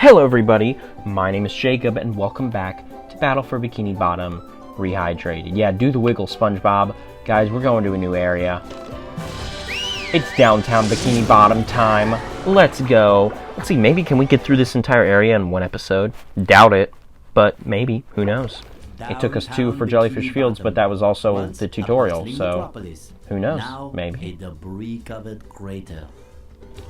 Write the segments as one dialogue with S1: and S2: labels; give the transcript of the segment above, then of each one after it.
S1: Hello everybody, my name is Jacob and welcome back to Battle for Bikini Bottom Rehydrated. Yeah, do the wiggle, SpongeBob. Guys, we're going to a new area. It's downtown Bikini Bottom time. Let's go. Let's see, maybe can we get through this entire area in one episode? Doubt it, but maybe. Who knows? It took us 2 for Jellyfish Fields, but that was also the tutorial, so who knows? Maybe.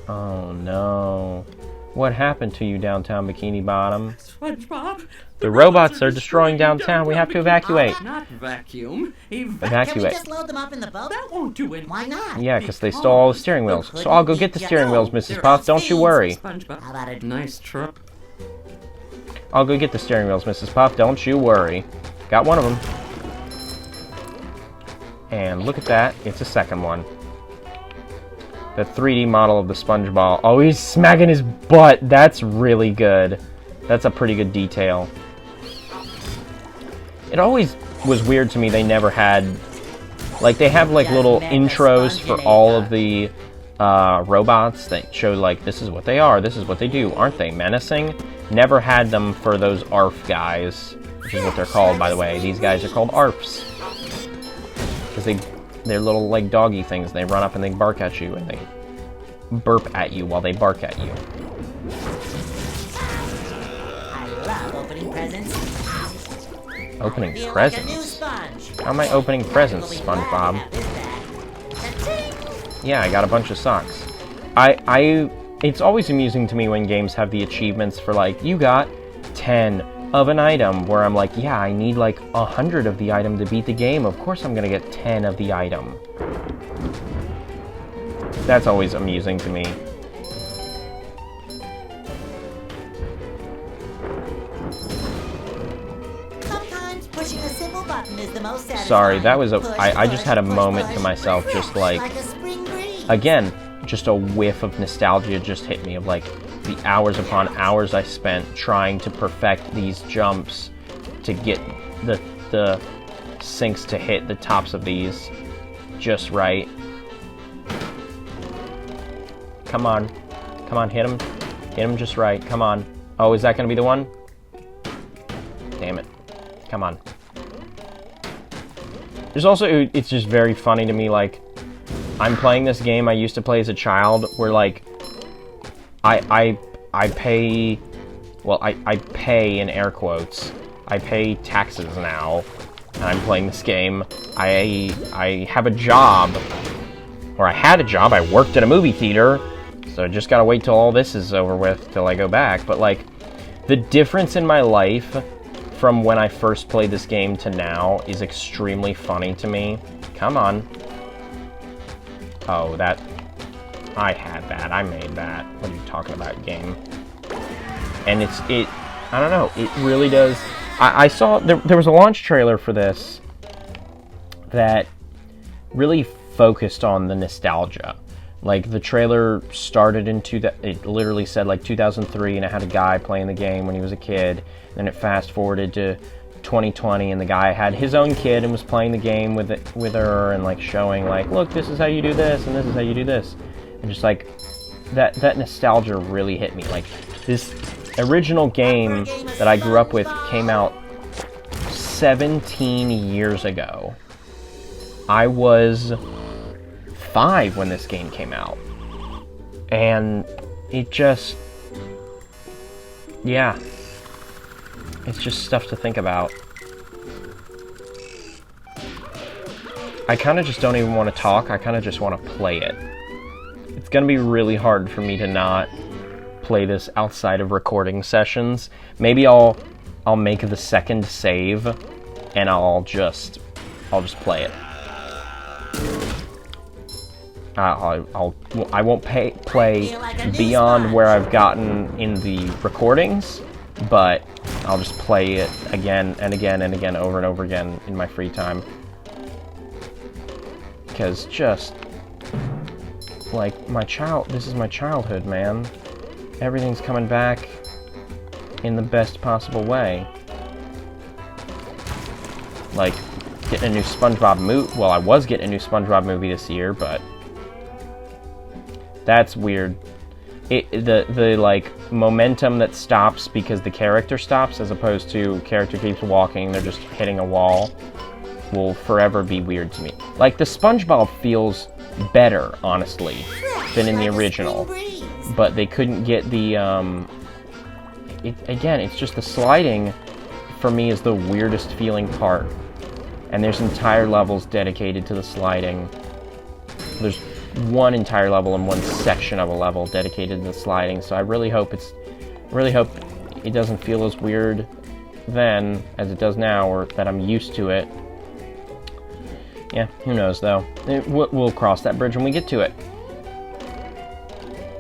S1: Oh no. What happened to you, downtown Bikini Bottom?
S2: SpongeBob?
S1: The robots are destroying downtown. We have to evacuate.
S2: Not vacuum.
S1: Evacuate.
S3: Can we just load them up in the boat?
S2: That won't do it.
S3: Why not?
S1: Yeah, because they stole all the steering wheels. So I'll go get the steering wheels, Mrs. Puff. Don't you worry.
S2: SpongeBob.
S3: How about a
S2: Nice truck.
S1: I'll go get the steering wheels, Mrs. Puff. Don't you worry. Got one of them. And look at that. It's a second one. The 3D model of the SpongeBob. Oh, he's smacking his butt. That's really good. That's a pretty good detail. It always was weird to me they never had... Like, they have, like, little intros for all of the robots that show, like, this is what they are, this is what they do. Aren't they menacing? Never had them for those ARF guys, which is what they're called, by the way. These guys are called ARFs. Because they're little, like, doggy things. They run up and they bark at you, and they burp at you while they bark at you.
S3: I love opening presents.
S1: Opening
S3: Feel
S1: presents?
S3: like a new sponge.
S1: How am I opening presents,
S3: You'll be glad to
S1: SpongeBob?
S3: have this back. Ta-ting!
S1: Yeah, I got a bunch of socks. It's always amusing to me when games have the achievements for, like, you got 10 of an item, where I'm like, yeah, I need like 100 of the item to beat the game. Of course I'm gonna get 10 of the item. That's always amusing to me.
S3: Sometimes pushing a simple button is the most satisfying.
S1: Sorry, that was I just
S3: Push,
S1: had a
S3: push,
S1: moment
S3: push,
S1: to myself,
S3: push,
S1: just
S3: like
S1: like,
S3: a spring breeze.
S1: again, just a whiff of nostalgia just hit me of like the hours upon hours I spent trying to perfect these jumps to get the sinks to hit the tops of these just right. Come on, hit him just right. Come on. Oh, is that gonna be the one? Damn it! Come on. There's also, it's just very funny to me, like, I'm playing this game I used to play as a child, where, like, I pay, well, I pay in air quotes, I pay taxes now, and I'm playing this game. I have a job, or I had a job, I worked at a movie theater, so I just gotta wait till all this is over with till I go back, but, like, the difference in my life from when I first played this game to now is extremely funny to me. Come on. Oh, that... I had that. I made that. What are you talking about, game? And I don't know. It really does... I saw... There was a launch trailer for this that really focused on the nostalgia. Like, the trailer started in... It literally said, like, 2003, and it had a guy playing the game when he was a kid. Then it fast-forwarded to 2020, and the guy had his own kid and was playing the game with her and, like, showing, like, look, this is how you do this, and this is how you do this. And just, like, that nostalgia really hit me. Like, this original game that I grew up with came out 17 years ago. I was 5 when this game came out. And it just... yeah. It's just stuff to think about. I kind of just don't even want to talk. I kind of just want to play it. It's going to be really hard for me to not play this outside of recording sessions. Maybe I'll make the second save and I'll just play it. I won't play beyond where I've gotten in the recordings, but I'll just play it again and again and again, over and over again in my free time. Because just, like, this is my childhood, man. Everything's coming back in the best possible way. Like, getting a new SpongeBob movie. Well, I was getting a new SpongeBob movie this year, but that's weird. the like momentum that stops because the character stops, as opposed to character keeps walking, they're just hitting a wall, will forever be weird to me. Like, the SpongeBob feels better, honestly, than in the original, but they couldn't get the again, it's just the sliding for me is the weirdest feeling part, and there's entire levels dedicated to the sliding. There's one entire level and one section of a level dedicated to the sliding, so I really hope it doesn't feel as weird then as it does now, or that I'm used to it. Yeah, who knows though. We'll cross that bridge when we get to it.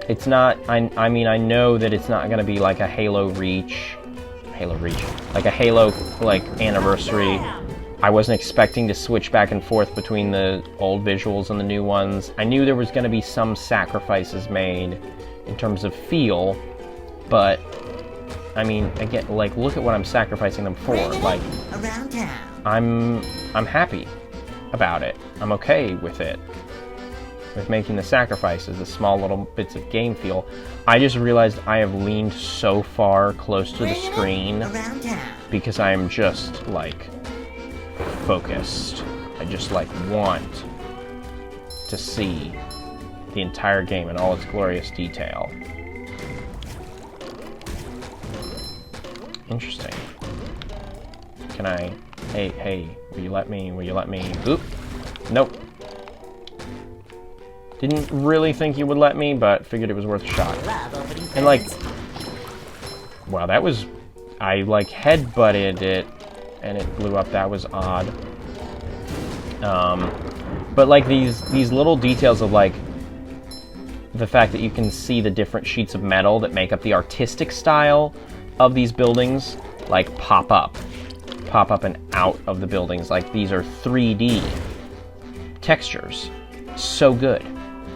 S1: It's not, I mean, I know that it's not going to be like a Halo Reach, like a Halo, like, anniversary. I wasn't expecting to switch back and forth between the old visuals and the new ones. I knew there was going to be some sacrifices made in terms of feel, but, I mean, again, like, look at what I'm sacrificing them for. Like,
S3: Around town.
S1: I'm happy about it. I'm okay with it. With making the sacrifices, the small little bits of game feel. I just realized I have leaned so far close to the screen because I am just, like, focused. I just, like, want to see the entire game in all its glorious detail. Interesting. Can I... Hey, will you let me... Oop. Nope. Didn't really think you would let me, but figured it was worth a shot. And, like... Wow, that was... I, like, headbutted it, and it blew up. That was odd. But, like, these little details of, like, the fact that you can see the different sheets of metal that make up the artistic style of these buildings, like, pop up and out of the buildings. Like, these are 3D textures. So good.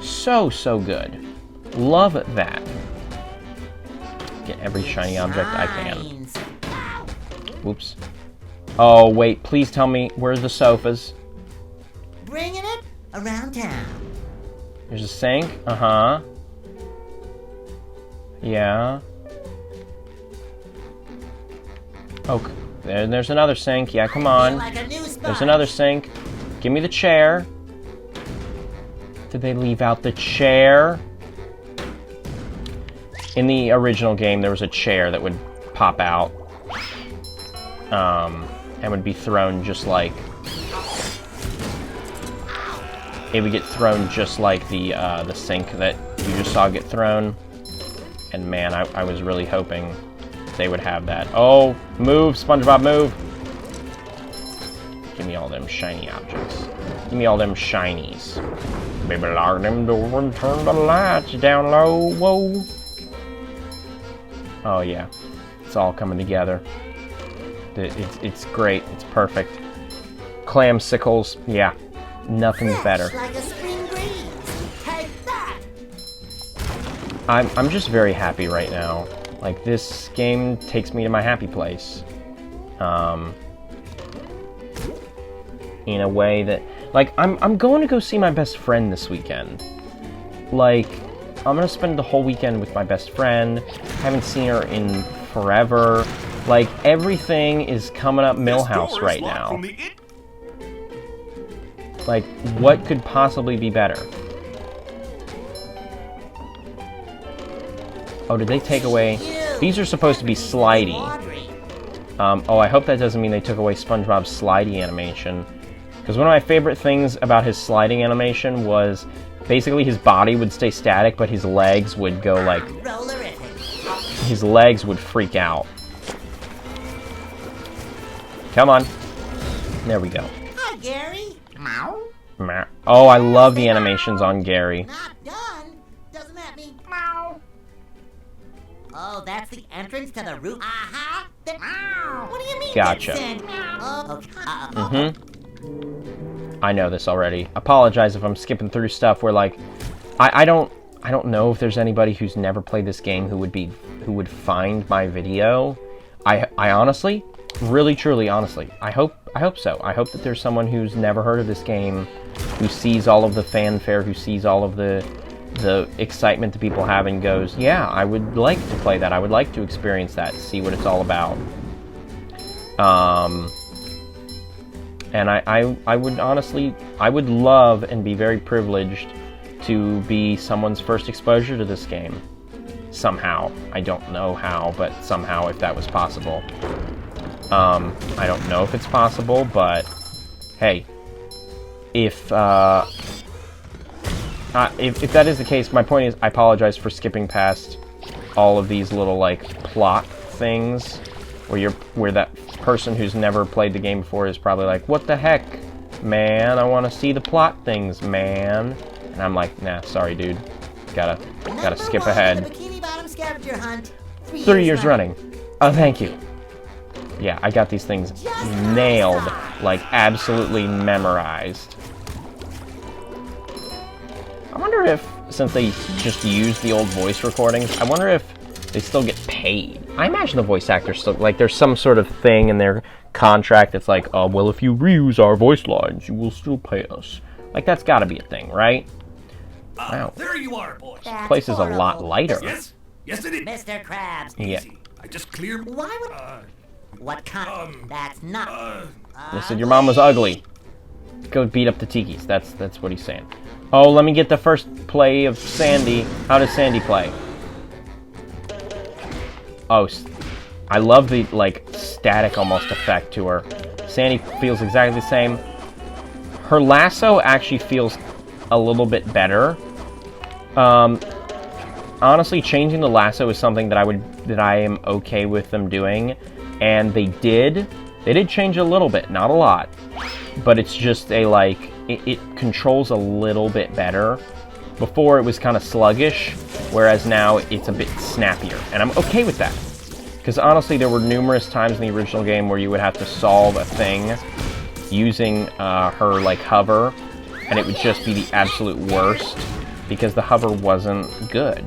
S1: So good. Love that. Get every shiny object I can. Whoops. Oh, wait, please tell me, where's the sofas?
S3: Bringing it around town.
S1: There's a sink? Uh-huh. Yeah. Oh, there's another sink. Yeah, come on. There's another sink. Give me the chair. Did they leave out the chair? In the original game, there was a chair that would pop out. And would be thrown just like... It would get thrown just like the sink that you just saw get thrown. And man, I was really hoping they would have that. Oh, move, SpongeBob, move! Give me all them shiny objects. Give me all them shinies. Baby, lock them doors and turn the lights down low. Whoa. Oh yeah, it's all coming together. It's great. It's perfect. Clamsicles, yeah, nothing's better.
S3: Like a spring breeze. Take that.
S1: I'm just very happy right now. Like, this game takes me to my happy place. In a way that, like, I'm going to go see my best friend this weekend. Like, I'm gonna spend the whole weekend with my best friend. Haven't seen her in forever. Like, everything is coming up Millhouse right now. Like, what could possibly be better? Oh, did they take away... These are supposed to be slidey. Oh, I hope that doesn't mean they took away SpongeBob's slidey animation. Because one of my favorite things about his sliding animation was basically his body would stay static, but his legs would go like... His legs would freak out. Come on. There we go.
S3: Hi, Gary. Meow.
S1: Meow. Oh, I love the animations on Gary.
S3: Not done. Doesn't that mean meow? Oh, that's the entrance to the roof. Aha. Meow. What do you mean?
S1: Gotcha.
S3: Okay.
S1: I know this already. Apologize if I'm skipping through stuff where, like, I don't know if there's anybody who's never played this game who would find my video. I honestly, really truly honestly, I hope so. I hope that there's someone who's never heard of this game, who sees all of the fanfare, who sees all of the the excitement that people have and goes, yeah, I would like to play that. I would like to experience that, see what it's all about. And I would honestly, I would love and be very privileged to be someone's first exposure to this game. Somehow. I don't know how, but somehow if that was possible. I don't know if it's possible, but hey, if that is the case, my point is, I apologize for skipping past all of these little, like, plot things where that person who's never played the game before is probably like, what the heck, man? I want to see the plot things, man. And I'm like, nah, sorry, dude. Gotta skip ahead.
S3: Bikini Bottom scavenger hunt.
S1: 3 years running. Oh, thank you. Yeah, I got these things nailed, like absolutely memorized. I wonder if, since they just use the old voice recordings, I wonder if they still get paid. I imagine the voice actors still, like, there's some sort of thing in their contract that's like, oh, well, if you reuse our voice lines, you will still pay us. Like, that's gotta be a thing, right? Wow.
S4: There you are, boys.
S1: This place is a lot lighter.
S4: Yes? Yes, it is.
S3: Mr. Krabs.
S1: Yeah.
S4: Easy. I just cleared...
S3: Why would... what kind? That's not...
S1: They said your mom was ugly. Go beat up the tikis. That's what he's saying. Oh, let me get the first play of Sandy. How does Sandy play? Oh, I love the, like, static almost effect to her. Sandy feels exactly the same. Her lasso actually feels a little bit better. Honestly, changing the lasso is something that I am okay with them doing, and they did change a little bit, not a lot, but it's just a, like, it controls a little bit better. Before it was kind of sluggish, whereas now it's a bit snappier, and I'm okay with that. Because honestly, there were numerous times in the original game where you would have to solve a thing using her, like, hover, and it would just be the absolute worst because the hover wasn't good.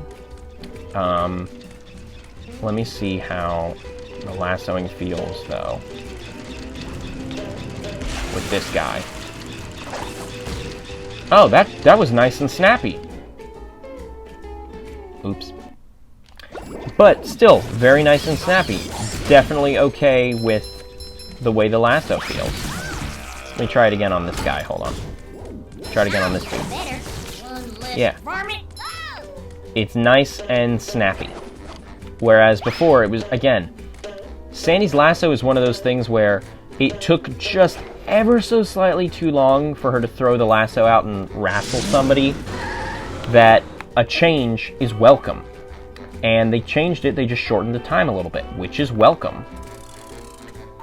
S1: Let me see how the lassoing feels, though, with this guy. Oh, that was nice and snappy. Oops. But still, very nice and snappy. Definitely okay with the way the lasso feels. Let me try it again on this guy. Hold on. Try it again on this dude. Yeah. It's nice and snappy. Whereas before, it was, again, Sandy's lasso is one of those things where it took just ever so slightly too long for her to throw the lasso out and wrestle somebody, that a change is welcome. And they changed it, they just shortened the time a little bit, which is welcome.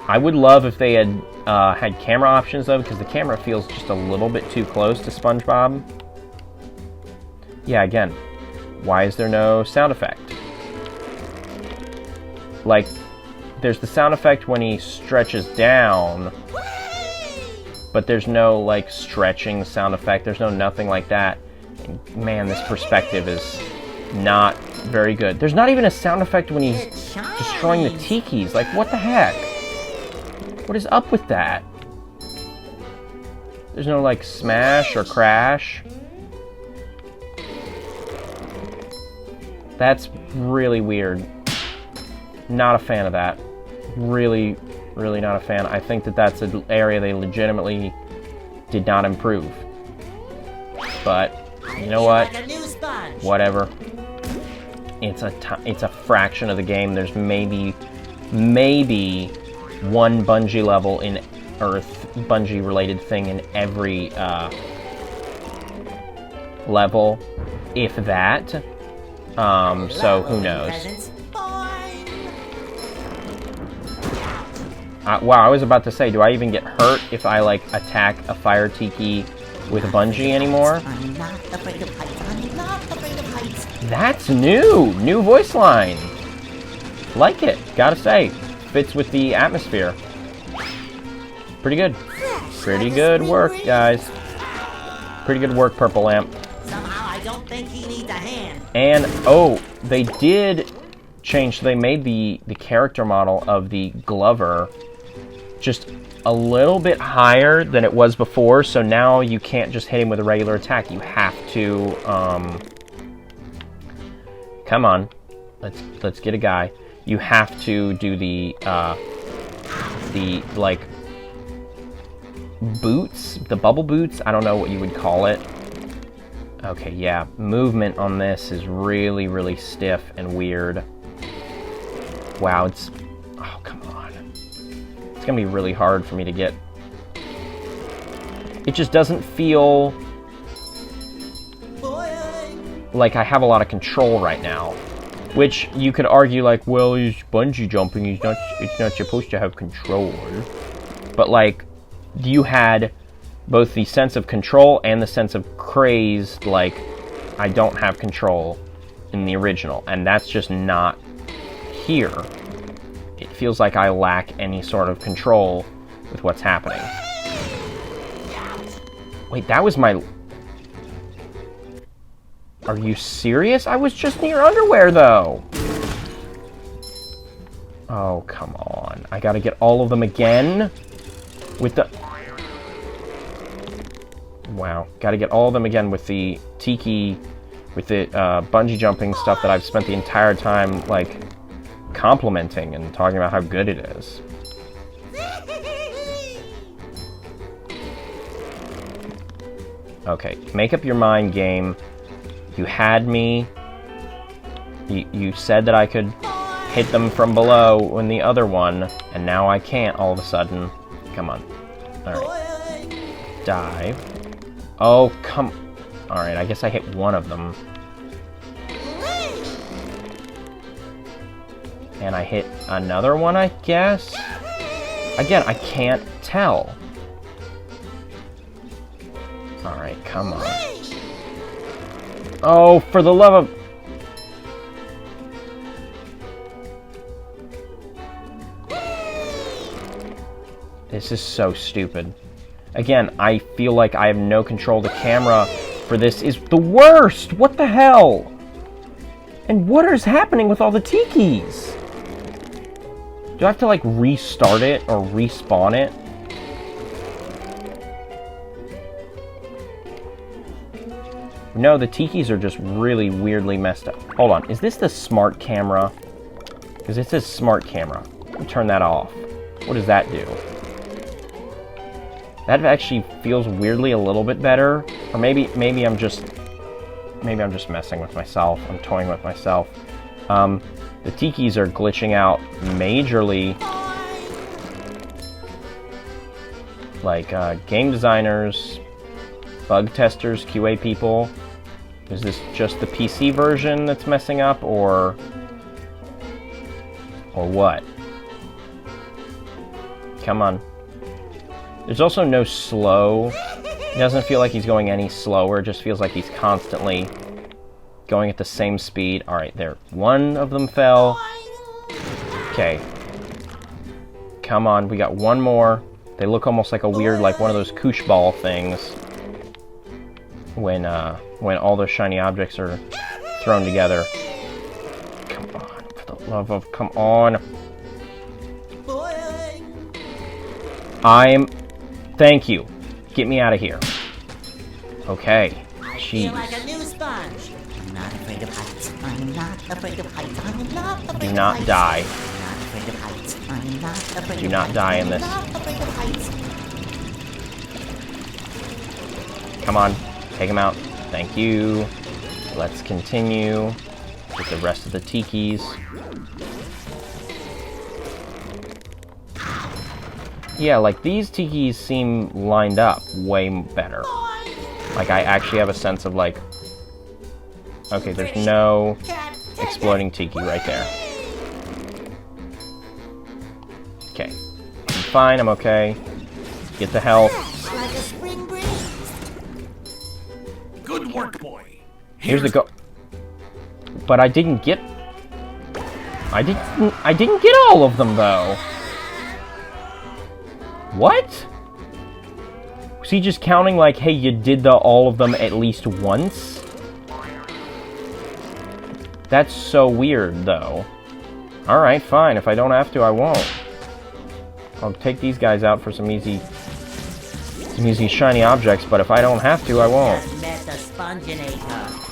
S1: I would love if they had had camera options, though, because the camera feels just a little bit too close to SpongeBob. Yeah, again, why is there no sound effect? Like, there's the sound effect when he stretches down, but there's no, like, stretching sound effect. There's no nothing like that. And, man, this perspective is not very good. There's not even a sound effect when he's destroying the tikis. Like, what the heck? What is up with that? There's no, like, smash or crash. That's really weird. Not a fan of that. Really, really not a fan. I think that that's an area they legitimately did not improve. But, you know what? Whatever. It's a fraction of the game. There's maybe one Bungie level in Earth, Bungie related thing in every level, if that. So who knows? Wow, I was about to say, do I even get hurt if I, like, attack a fire tiki with Bungie anymore?
S3: I'm not afraid of heights. I'm not afraid of heights.
S1: That's new! New voice line! Like it, gotta say. Fits with the atmosphere. Pretty good. Pretty good work, guys. Pretty good work, Purple Lamp.
S3: Somehow I don't think he needs a hand.
S1: And, oh, they did change, so they made the character model of the Glover just a little bit higher than it was before, so now you can't just hit him with a regular attack. You have to Come on. Let's get a guy. You have to do the like boots, the bubble boots. I don't know what you would call it. Okay, yeah. Movement on this is really, really stiff and weird. Wow, it's... Oh, come on. It's gonna be really hard for me to get... It just doesn't feel like I have a lot of control right now. Which you could argue, like, well, he's bungee jumping, it's not supposed to have control. But, like, you had both the sense of control and the sense of crazed, like, I don't have control in the original. And that's just not here. It feels like I lack any sort of control with what's happening. Wait, that was my... Are you serious? I was just near underwear, though. Oh, come on. I gotta get all of them again? With the... Wow. Gotta get all of them again with the tiki... With the bungee jumping stuff that I've spent the entire time, like, complimenting and talking about how good it is. Okay, make up your mind, game. You had me. You said that I could hit them from below in the other one, and now I can't all of a sudden. Come on. Alright. Dive. Oh, come... Alright, I guess I hit one of them. And I hit another one, I guess? Again, I can't tell. Alright, come on. Oh, for the love of... This is so stupid. Again, I feel like I have no control. The camera for this is the worst! What the hell? And what is happening with all the tikis? Do I have to, like, restart it or respawn it? No, the tikis are just really weirdly messed up. Hold on, is this the smart camera? Because it says smart camera. Let me turn that off. What does that do? That actually feels weirdly a little bit better. Or maybe I'm just messing with myself. I'm toying with myself. The tikis are glitching out majorly. Like, game designers, bug testers, QA people. Is this just the PC version that's messing up, or what? Come on. There's also no slow. It doesn't feel like he's going any slower. It just feels like he's constantly going at the same speed. Alright, there. One of them fell. Okay. Come on, we got one more. They look almost like a weird, like one of those koosh ball things. When all those shiny objects are thrown together. Come on, for the love of... Come on. Thank you. Get me out of here. Okay.
S3: I
S1: Jeez.
S3: feel like a new sponge. I'm not afraid of heights. I'm not afraid of heights. I'm not afraid
S1: Do
S3: of
S1: not
S3: heights.
S1: die.
S3: I'm not afraid of heights. I'm not afraid
S1: Do
S3: of
S1: not
S3: heights.
S1: die in
S3: I'm
S1: this.
S3: not afraid of heights.
S1: Come on. Take him out. Thank you. Let's continue with the rest of the tikis. Yeah, like, these tikis seem lined up way better. Like, I actually have a sense of, like... Okay, there's no exploding tiki right there. Okay. I'm fine, I'm okay. Get the health.
S3: Like a spring breeze.
S4: Good work, boy.
S1: Here's the go... But I didn't get... I didn't get all of them, though. What? Was he just counting like, hey, you did all of them at least once? That's so weird, though. Alright, fine. If I don't have to, I won't. I'll take these guys out for some easy shiny objects, but if I don't have to, I won't.
S3: Just met the Spongejay1.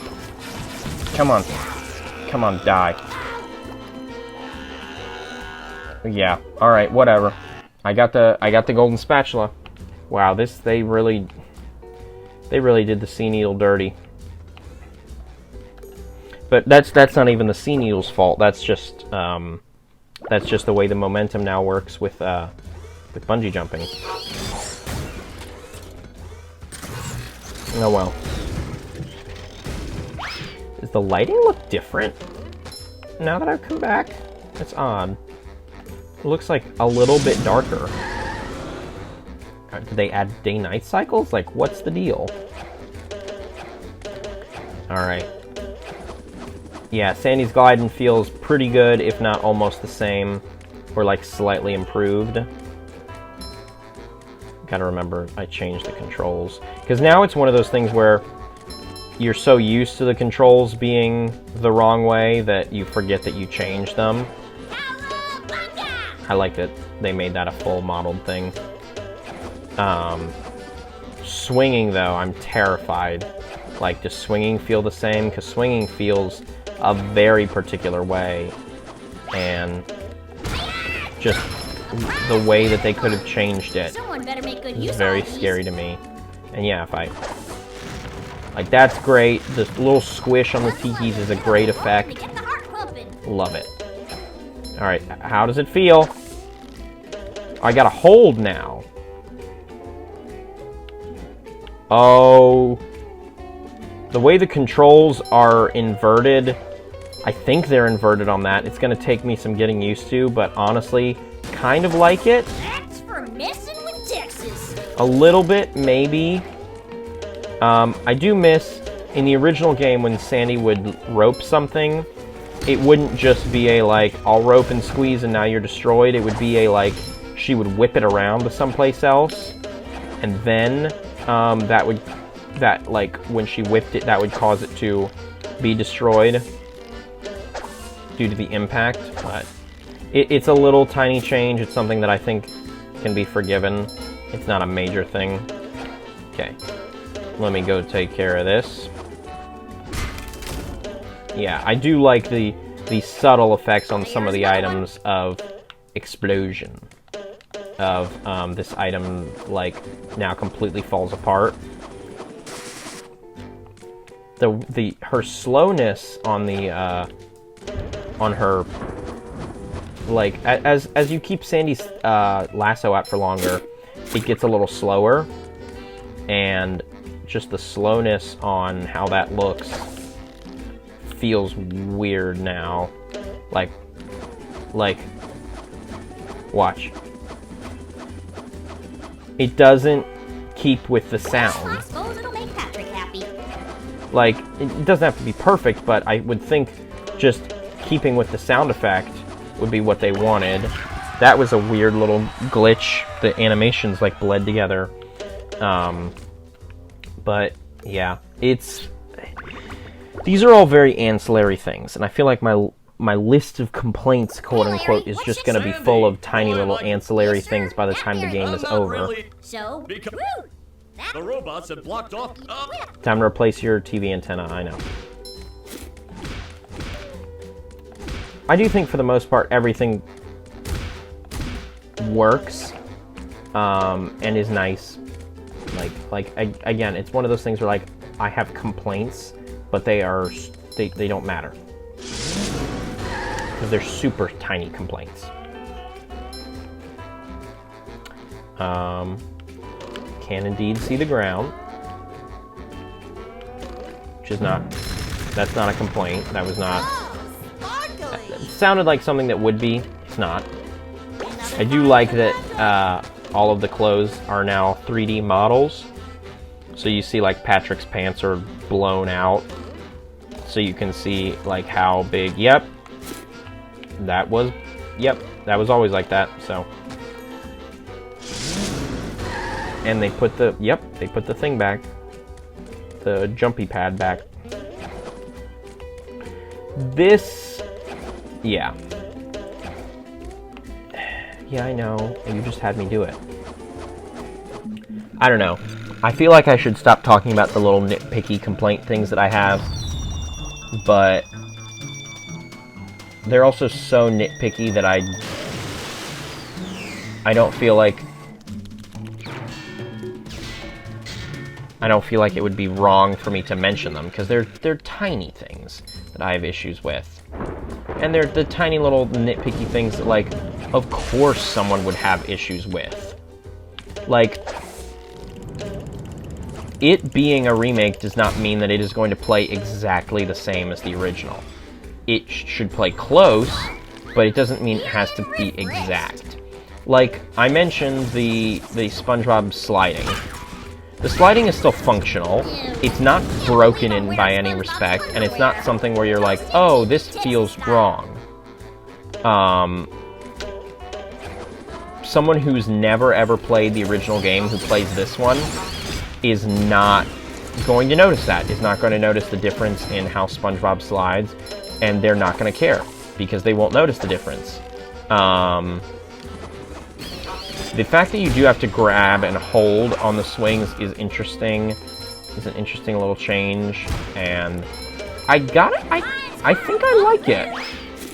S1: Come on. Come on, die. Yeah. All right. Whatever. I got the golden spatula. Wow. They really did the sea needle dirty. But that's not even the sea needle's fault. That's just the way the momentum now works with bungee jumping. Oh well. Does the lighting look different now that I've come back? That's odd. It looks like a little bit darker. Did they add day-night cycles? Like, what's the deal? Alright. Yeah, Sandy's Gliding feels pretty good, if not almost the same, or like slightly improved. Gotta remember, I changed the controls. Because now it's one of those things where you're so used to the controls being the wrong way that you forget that you changed them. I like that they made that a full modeled thing. Swinging, though, I'm terrified. Like, does swinging feel the same? Because swinging feels a very particular way. And just the way that they could have changed it is very scary to me. And yeah, if I... Like, that's great. The little squish on the tikis is a great effect. Love it. Alright, how does it feel? I got a hold now. Oh. The way the controls are inverted, I think they're inverted on that. It's going to take me some getting used to, but honestly, kind of like it.
S5: That's for messing with Texas.
S1: A little bit, maybe. I do miss, in the original game, when Sandy would rope something, it wouldn't just be a, like, I'll rope and squeeze and now you're destroyed. It would be a, like, she would whip it around to someplace else, and then like, when she whipped it, that would cause it to be destroyed due to the impact. But it's a little tiny change. It's something that I think can be forgiven. It's not a major thing. Okay. Let me go take care of this. Yeah, I do like the subtle effects on some of the items of explosion. Of this item, like, now completely falls apart. Her slowness on the on her, like, as you keep Sandy's lasso out for longer, it gets a little slower, and just the slowness on how that looks feels weird now. Like, watch. It doesn't keep with the sound.
S5: I suppose it'll make Patrick happy.
S1: Like, it doesn't have to be perfect, but I would think just keeping with the sound effect would be what they wanted. That was a weird little glitch. The animations, like, bled together. But, yeah, these are all very ancillary things, and I feel like my list of complaints, quote-unquote, is just going to be full of tiny little ancillary things by the time the game is over.
S5: So,
S4: Because
S5: woo!
S4: the robots have blocked off.
S1: Time to replace your TV antenna, I know. I do think, for the most part, everything works, and is nice. Again, it's one of those things where, like, I have complaints, but they don't matter. Because they're super tiny complaints. Can indeed see the ground. Which is not, that's not a complaint. That was not, it sounded like something that would be. It's not. I do like that all of the clothes are now 3D models. So you see, like, Patrick's pants are blown out. So you can see, like, how big, yep, that was always like that, so. And they put the thing back. The jumpy pad back. This, yeah. Yeah, I know, you just had me do it. I don't know. I feel like I should stop talking about the little nitpicky complaint things that I have. But they're also so nitpicky that I don't feel like it would be wrong for me to mention them, because they're tiny things that I have issues with. And they're the tiny little nitpicky things that, like, of course someone would have issues with. Like, it being a remake does not mean that it is going to play exactly the same as the original. It should play close, but it doesn't mean it has to be exact. Like, I mentioned the SpongeBob sliding. The sliding is still functional. It's not broken in by any respect, and it's not something where you're like, oh, this feels wrong. Someone who's never ever played the original game who plays this one is not going to notice that, is not going to notice the difference in how SpongeBob slides, and they're not going to care, because they won't notice the difference. The fact that you do have to grab and hold on the swings is interesting. It's an interesting little change, and I think I like it,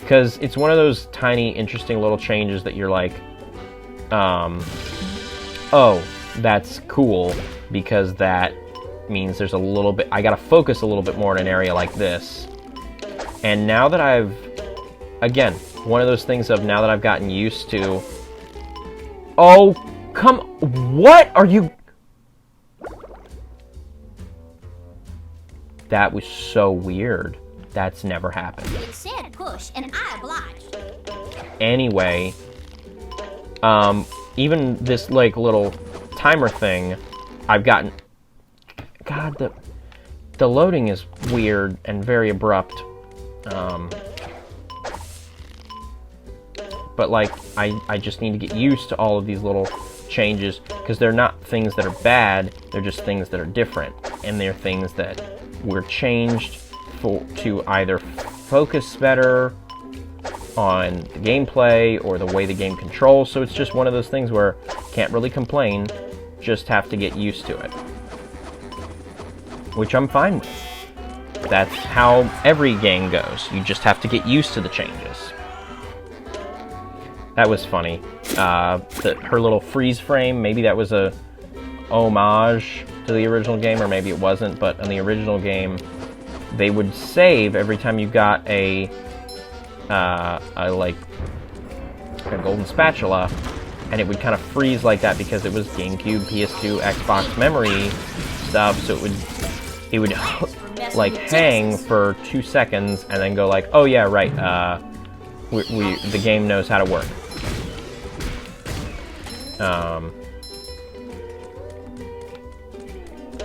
S1: because it's one of those tiny, interesting little changes that you're like, oh, that's cool, because that means there's a little bit, I gotta focus a little bit more in an area like this. And now that again, one of those things of now that I've gotten used to, oh, what are you? That was so weird. That's never happened.
S5: It said push, and I obliged.
S1: Anyway, even this, like, little timer thing, I've gotten... God, the loading is weird and very abrupt. But, like, I just need to get used to all of these little changes, because they're not things that are bad, they're just things that are different. And they're things that were changed to either focus better on the gameplay or the way the game controls. So it's just one of those things where can't really complain, just have to get used to it. Which I'm fine with. That's how every game goes. You just have to get used to the changes. That was funny. Her little freeze frame, maybe that was a homage to the original game, or maybe it wasn't, but in the original game, they would save every time you got a golden spatula, and it would kind of freeze like that because it was GameCube, PS2, Xbox memory stuff, so it would like hang for 2 seconds and then go like, oh yeah, right, the game knows how to work.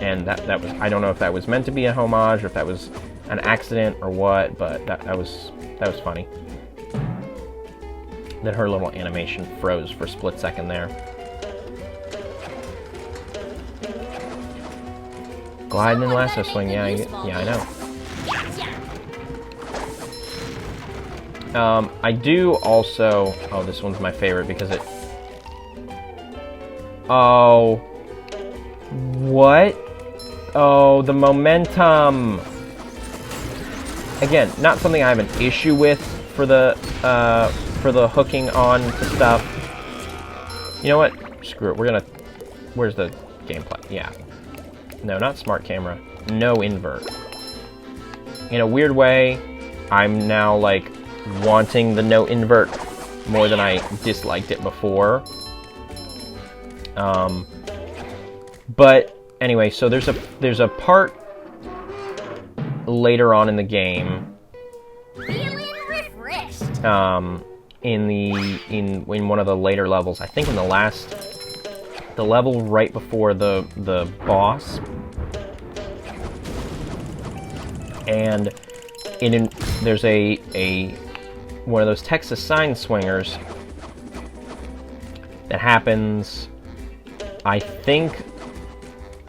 S1: And that was, I don't know if that was meant to be a homage or if that was an accident or what, but that was funny. Then her little animation froze for a split second there. Glide and lasso swing, yeah, I know. I do also, oh, this one's my favorite because it, oh, what? Oh, the momentum. Again, not something I have an issue with for the hooking on to stuff. You know what? Screw it. Where's the gameplay? Yeah. No, not smart camera. No invert. In a weird way, I'm now, like, wanting the no invert more than I disliked it before. But anyway, so there's a part later on in the game,
S5: Feeling refreshed.
S1: in one of the later levels, I think in the level right before the boss, and there's a one of those Texas sign swingers that happens, I think,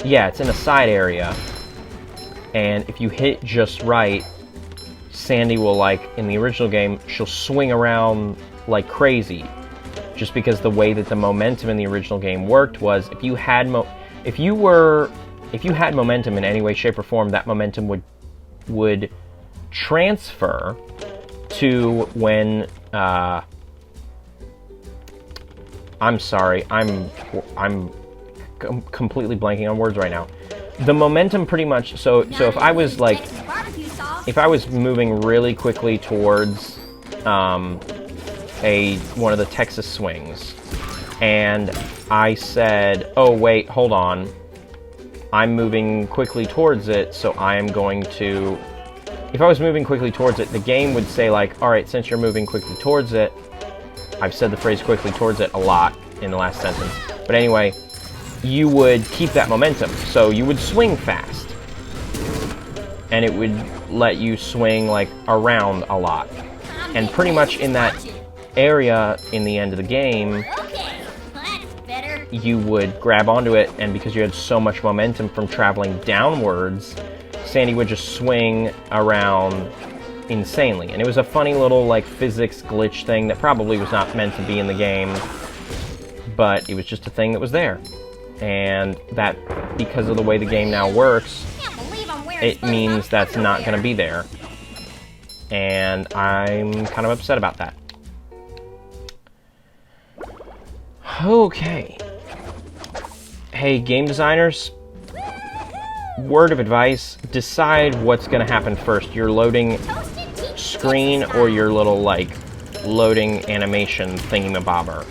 S1: yeah, it's in a side area, and if you hit just right, Sandy will, like, in the original game, she'll swing around like crazy, just because the way that the momentum in the original game worked was if you had momentum in any way, shape, or form, that momentum would transfer to when, I'm sorry, I'm completely blanking on words right now. The momentum pretty much, so if I was like, if I was moving really quickly towards one of the Texas swings, and I said, oh wait, hold on, I'm moving quickly towards it, so I am going to, if I was moving quickly towards it, the game would say like, alright, since you're moving quickly towards it, I've said the phrase quickly towards it a lot in the last sentence, but anyway, you would keep that momentum, so you would swing fast, and it would let you swing like around a lot, and pretty much in that area in the end of the game, you would grab onto it, and because you had so much momentum from traveling downwards, Sandy would just swing around insanely. And it was a funny little like physics glitch thing that probably was not meant to be in the game, but it was just a thing that was there. And that, because of the way the game now works, it means that's not going to be there. And I'm kind of upset about that. Okay. Hey, game designers, word of advice, decide what's going to happen first, your loading screen or your little, like, loading animation thingamabobber.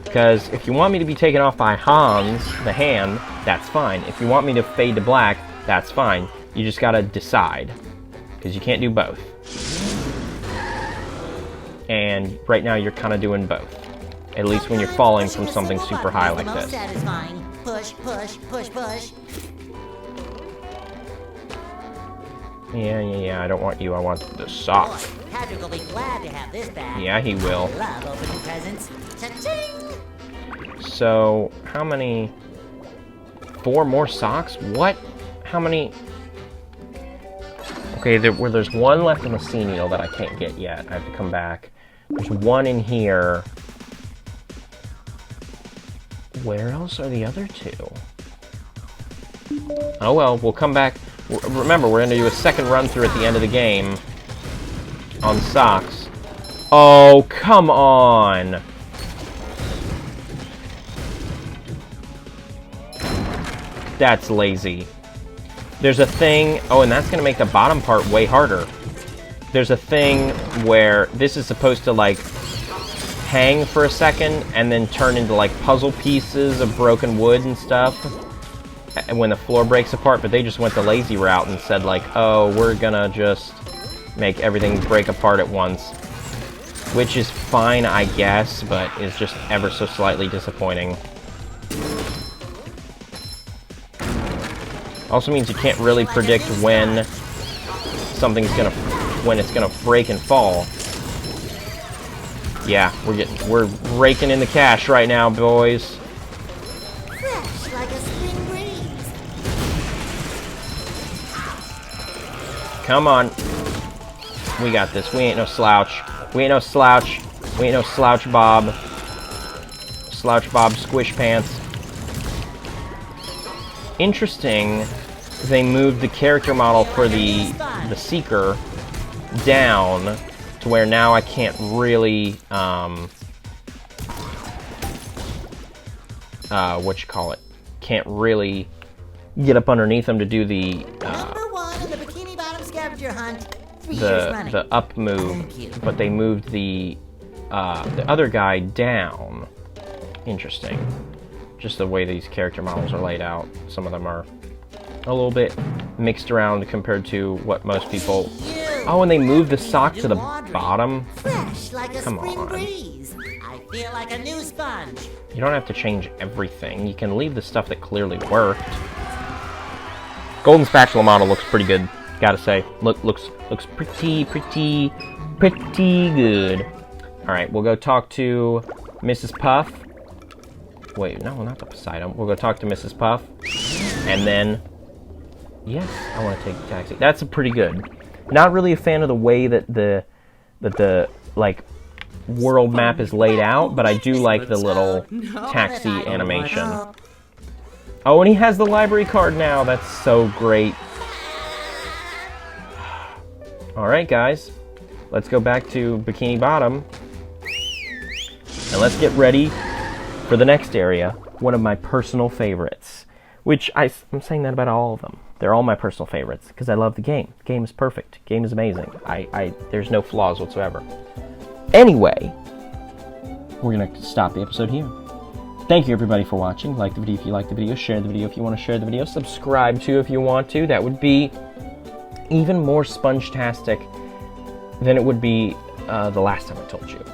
S1: Because if you want me to be taken off by Hans, the hand, that's fine. If you want me to fade to black, that's fine. You just got to decide, because you can't do both. And right now you're kind of doing both. At least when you're falling from something super high like this.
S3: Push, push, push, push.
S1: Yeah, I don't want you, I want the sock.
S3: Boy, Patrick will be glad to have this back.
S1: Yeah, he will.
S3: Love opening presents. Cha-ching!
S1: So, how many? 4 more socks? What? How many? Okay, there's one left in the scene needle that I can't get yet. I have to come back. There's one in here. Where else are the other 2? Oh well, we'll come back. Remember, we're going to do a second run through at the end of the game on socks. Oh, come on! That's lazy. There's a thing... Oh, and that's going to make the bottom part way harder. There's a thing where this is supposed to, like, hang for a second and then turn into, like, puzzle pieces of broken wood and stuff when the floor breaks apart, but they just went the lazy route and said, like, oh, we're gonna just make everything break apart at once. Which is fine, I guess, but is just ever so slightly disappointing. Also means you can't really predict when something's gonna, when it's gonna break and fall. Yeah, we're raking in the cash right now, boys.
S3: Fresh like a spring breeze.
S1: Come on. We got this. We ain't no slouch. We ain't no slouch. We ain't no slouch Bob. Slouch Bob squish pants. Interesting, they moved the character model for the Seeker down to where now I can't really, can't really get up underneath them to do the,
S3: Number 1 in the Bikini Bottom scavenger hunt. 3 years running.
S1: the up move, but they moved the other guy down. Interesting. Just the way these character models are laid out. Some of them are a little bit mixed around compared to what most people... Oh, and they moved the sock to the bottom?
S3: Fresh like a
S1: Come
S3: spring
S1: on.
S3: breeze. I feel like a new sponge.
S1: You don't have to change everything. You can leave the stuff that clearly worked. Golden spatula model looks pretty good, gotta say. Looks pretty good. Alright, we'll go talk to Mrs. Puff. Wait, no, not the Poseidon. We'll go talk to Mrs. Puff. And then... Yes, I want to take the taxi. That's pretty good. Not really a fan of the way that the like, world map is laid out, but I do like the little taxi animation. Oh, and he has the library card now. That's so great. Alright, guys. let's go back to Bikini Bottom. And let's get ready for the next area. One of my personal favorites. Which, I'm saying that about all of them. They're all my personal favorites, because I love the game. The game is perfect. The game is amazing. There's no flaws whatsoever. Anyway, we're going to stop the episode here. Thank you, everybody, for watching. Like the video if you like the video. Share the video if you want to share the video. Subscribe, too, if you want to. That would be even more sponge-tastic than it would be the last time I told you.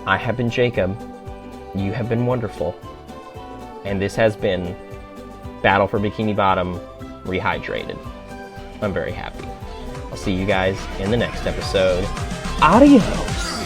S1: I have been Jacob. You have been wonderful. And this has been Battle for Bikini Bottom Rehydrated. I'm very happy. I'll see you guys in the next episode. Adios!